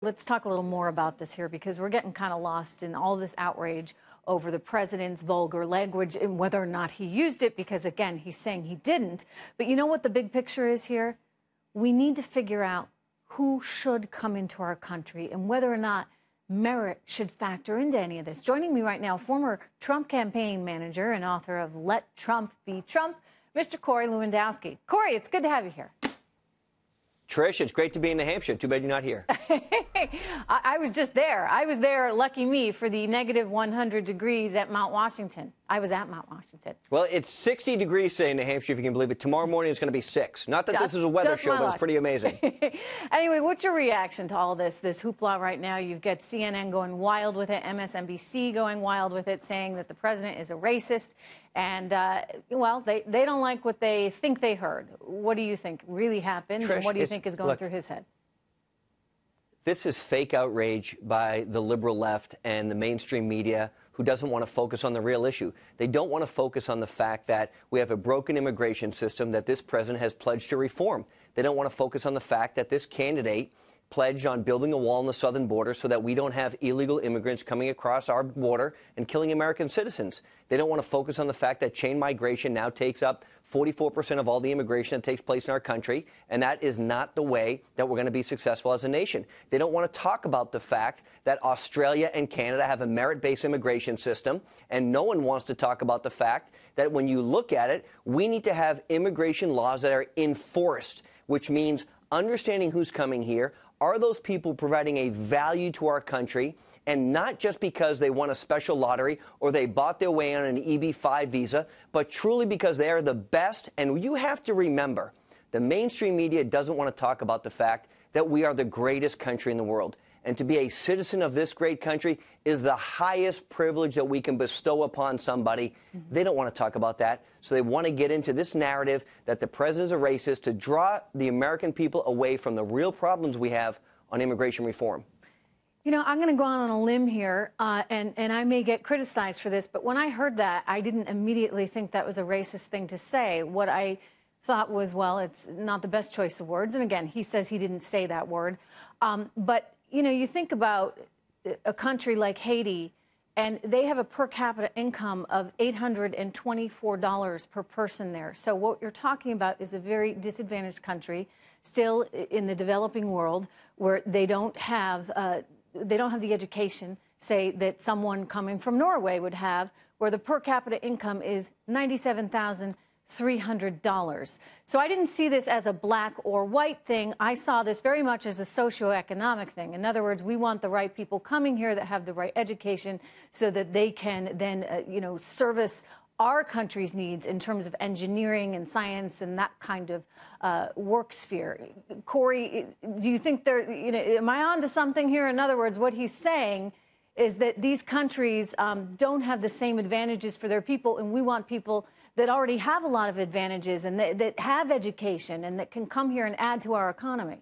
Let's talk a little more about this here, because we're getting kind of lost in all this outrage over the president's vulgar language and whether or not he used it, because, again, he's saying he didn't. But you know what the big picture is here? We need to figure out who should come into our country and whether or not merit should factor into any of this. Joining me right now, former Trump campaign manager and author of Let Trump Be Trump, Mr. Corey Lewandowski. Corey, it's good to have you here. Trish, it's great to be in New Hampshire. Too bad you're not here. I was just there. I was there, lucky me, for the negative 100 degrees at Mount Washington. I was at Mount Washington. Well, it's 60 degrees today in New Hampshire, if you can believe it. Tomorrow morning it's going to be 6. Not that this is a weather show, but it's pretty amazing. Anyway, what's your reaction to all this hoopla right now? You've got CNN going wild with it, MSNBC going wild with it, saying that the president is a racist. And, well, they don't like what they think they heard. What do you think really happened? Trish, and what do you think is going through his head? This is fake outrage by the liberal left and the mainstream media, who doesn't want to focus on the real issue. They don't want to focus on the fact that we have a broken immigration system that this president has pledged to reform. They don't want to focus on the fact that this candidate pledged on building a wall on the southern border so that we don't have illegal immigrants coming across our border and killing American citizens. They don't want to focus on the fact that chain migration now takes up 44% of all the immigration that takes place in our country, and that is not the way that we're going to be successful as a nation. They don't want to talk about the fact that Australia and Canada have a merit-based immigration system, and no one wants to talk about the fact that when you look at it, we need to have immigration laws that are enforced, which means understanding who's coming here. Are those people providing a value to our country, and not just because they won a special lottery or they bought their way on an EB-5 visa, but truly because they are the best? And you have to remember, the mainstream media doesn't want to talk about the fact that we are the greatest country in the world. And to be a citizen of this great country is the highest privilege that we can bestow upon somebody. They don't want to talk about that. So they want to get into this narrative that the president is a racist to draw the American people away from the real problems we have on immigration reform. You know, I'm going to go out on a limb here, and I may get criticized for this, but when I heard that, I didn't immediately think that was a racist thing to say. What I thought was, well, it's not the best choice of words. And again, he says he didn't say that word. But you know, you think about a country like Haiti, and they have a per capita income of $824 per person there. So what you're talking about is a very disadvantaged country, still in the developing world, where they don't have the education, say, that someone coming from Norway would have, where the per capita income is $97,300. So I didn't see this as a black or white thing. I saw this very much as a socioeconomic thing. In other words, we want the right people coming here that have the right education so that they can then, service our country's needs in terms of engineering and science and that kind of work sphere. Corey, do you think am I on to something here? In other words, what he's saying is that these countries don't have the same advantages for their people, and we want people that already have a lot of advantages and that have education and that can come here and add to our economy.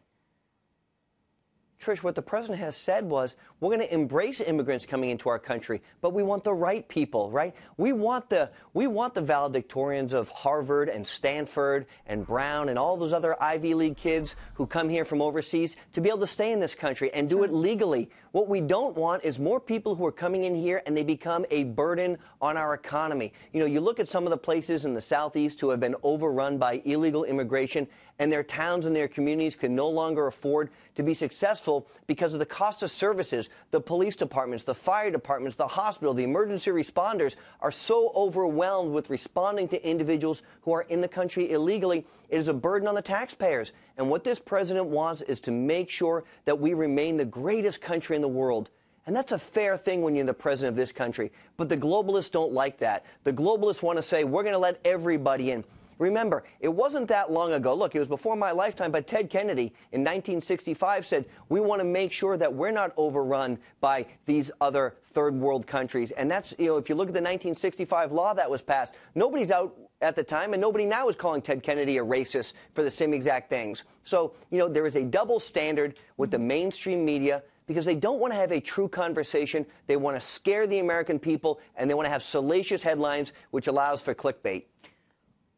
Trish, what the president has said was, we're going to embrace immigrants coming into our country, but we want the right people, right? We want the valedictorians of Harvard and Stanford and Brown and all those other Ivy League kids who come here from overseas to be able to stay in this country and do it legally. What we don't want is more people who are coming in here and they become a burden on our economy. You know, you look at some of the places in the Southeast who have been overrun by illegal immigration, and their towns and their communities can no longer afford to be successful because of the cost of services. The police departments, the fire departments, the hospital, the emergency responders are so overwhelmed with responding to individuals who are in the country illegally. It is a burden on the taxpayers. And what this president wants is to make sure that we remain the greatest country in the world. And that's a fair thing when you're the president of this country. But the globalists don't like that. The globalists want to say, we're going to let everybody in. Remember, it wasn't that long ago. Look, it was before my lifetime, but Ted Kennedy in 1965 said, we want to make sure that we're not overrun by these other third world countries. And that's, if you look at the 1965 law that was passed, nobody's out at the time, and nobody now is calling Ted Kennedy a racist for the same exact things. So, there is a double standard with the mainstream media, because they don't want to have a true conversation. They want to scare the American people, and they want to have salacious headlines, which allows for clickbait.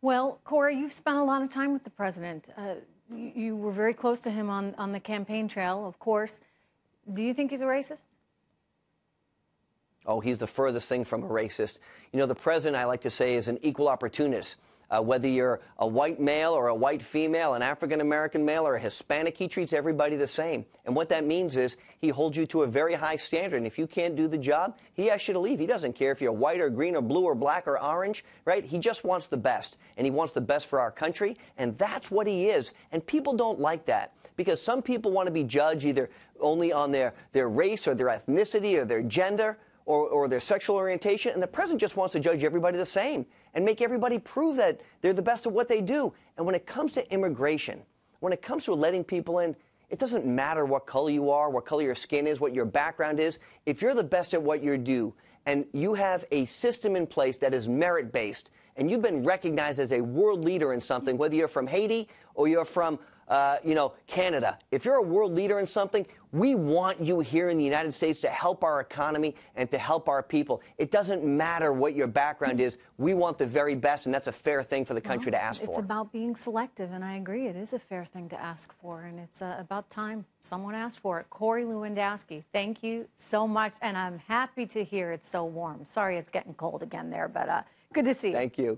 Well, Corey, you've spent a lot of time with the president. You were very close to him on the campaign trail, of course. Do you think he's a racist? Oh, he's the furthest thing from a racist. You know, the president, I like to say, is an equal opportunist. Whether you're a white male or a white female, an African-American male or a Hispanic, he treats everybody the same. And what that means is he holds you to a very high standard. And if you can't do the job, he asks you to leave. He doesn't care if you're white or green or blue or black or orange, right? He just wants the best. And he wants the best for our country. And that's what he is. And people don't like that because some people want to be judged either only on their race or their ethnicity or their gender or their sexual orientation, and the president just wants to judge everybody the same and make everybody prove that they're the best at what they do. And when it comes to immigration, when it comes to letting people in, it doesn't matter what color you are, what color your skin is, what your background is. If you're the best at what you do and you have a system in place that is merit-based and you've been recognized as a world leader in something, whether you're from Haiti or you're from Canada. If you're a world leader in something, we want you here in the United States to help our economy and to help our people. It doesn't matter what your background is. We want the very best, and that's a fair thing for the country to ask for. It's about being selective, and I agree. It is a fair thing to ask for, and it's about time someone asked for it. Corey Lewandowski, thank you so much, and I'm happy to hear it's so warm. Sorry it's getting cold again there, but good to see you. Thank you.